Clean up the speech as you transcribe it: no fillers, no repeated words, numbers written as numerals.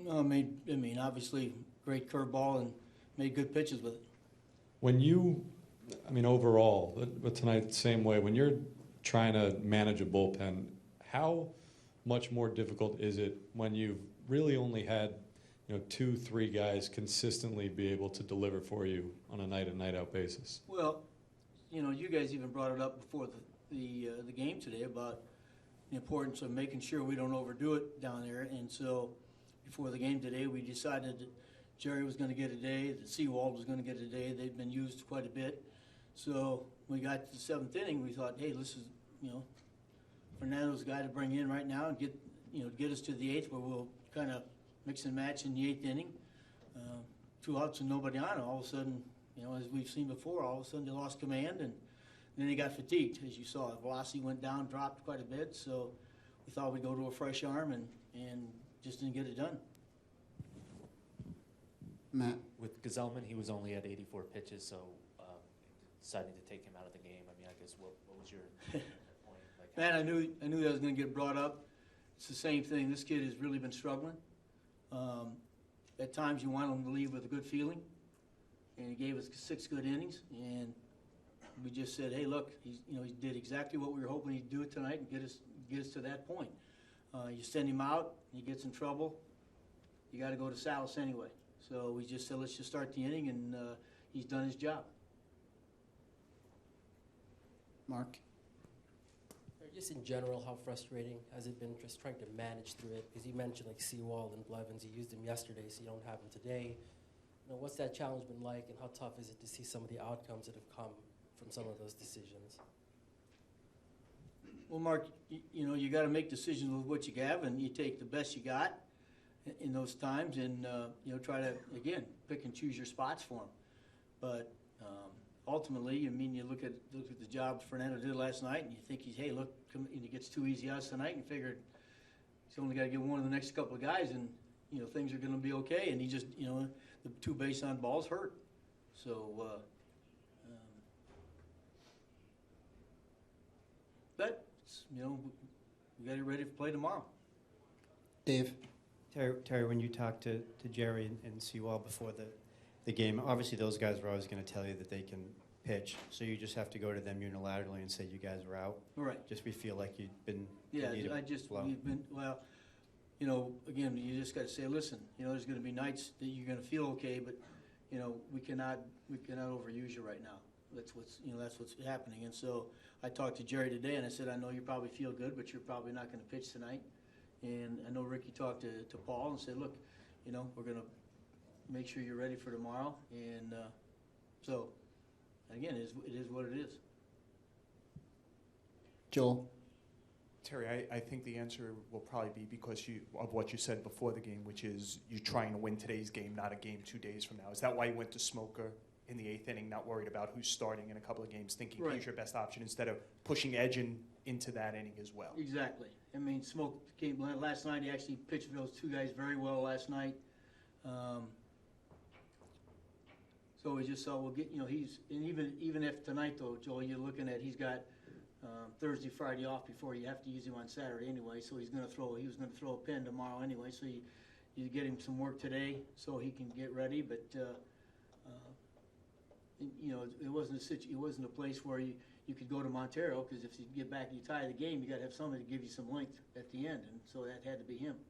No, obviously, great curveball and made good pitches with it. When you, overall, but tonight, the same way, when you're trying to manage a bullpen, how much more difficult is it when you've really only had, 2-3 guys consistently be able to deliver for you on a night-in, night-out basis? Well, you guys even brought it up before the game today about the importance of making sure we don't overdo it down there. And so before the game today, we decided that Jerry was going to get a day, that Seawald was going to get a day. They've been used quite a bit. So we got to the seventh inning. We thought, hey, this is, Fernando's the guy to bring in right now and get us to the eighth, where we'll kind of mix and match in the eighth inning. 2 outs and nobody on. All of a sudden, as we've seen before, all of a sudden they lost command and then they got fatigued, as you saw. Velocity went down, dropped quite a bit. So we thought we'd go to a fresh arm and just didn't get it done. Matt? With Gazelman, he was only at 84 pitches, so deciding to take him out of the game, I guess what was your point? Man, I knew that was going to get brought up. It's the same thing. This kid has really been struggling. At times you want him to leave with a good feeling, and he gave us 6 good innings, and we just said, hey, look, he did exactly what we were hoping he'd do it tonight and get us to that point. You send him out, he gets in trouble, you got to go to Salas anyway. So we just said, let's just start the inning, and he's done his job. Mark? Just in general, how frustrating has it been just trying to manage through it? Because you mentioned like Seawald and Blevins, you used him yesterday, so you don't have him today. What's that challenge been like, and how tough is it to see some of the outcomes that have come from some of those decisions? Well, Mark, you got to make decisions with what you have, and you take the best you got in those times, and try to again pick and choose your spots for them. But ultimately, you look at the job Fernando did last night, and you think and he gets 2 easy outs tonight, and figured he's only got to get one of the next couple of guys, and things are going to be okay. And he just the 2 base on balls hurt. So, but we got to get ready to play tomorrow. Dave? Terry, when you talked to Jerry and Seawald before the game, obviously those guys were always going to tell you that they can pitch, so you just have to go to them unilaterally and say you guys were out. Right. Just we feel like you've been. Yeah, we've been again, you just got to say, listen, there's going to be nights that you're going to feel okay, but we cannot overuse you right now. That's what's happening. And so I talked to Jerry today, and I said, I know you probably feel good, but you're probably not going to pitch tonight. And I know Ricky talked to Paul and said, look, we're going to make sure you're ready for tomorrow. And so, again, it is what it is. Joel? Terry, I think the answer will probably be because of what you said before the game, which is you're trying to win today's game, not a game 2 days from now. Is that why you went to Smoker in the 8th inning, not worried about who's starting in a couple of games, thinking Right. he's your best option instead of pushing Edge into that inning as well? Exactly. Smoke came last night. He actually pitched those 2 guys very well last night. So we just saw we'll get he's, and even if tonight though, Joel, you're looking at he's got Thursday, Friday off before you have to use him on Saturday anyway. So he was going to throw a pin tomorrow anyway. So you get him some work today so he can get ready. But it wasn't a place where you could go to Montero, because if you get back and you tie the game, you got to have somebody to give you some length at the end, and so that had to be him.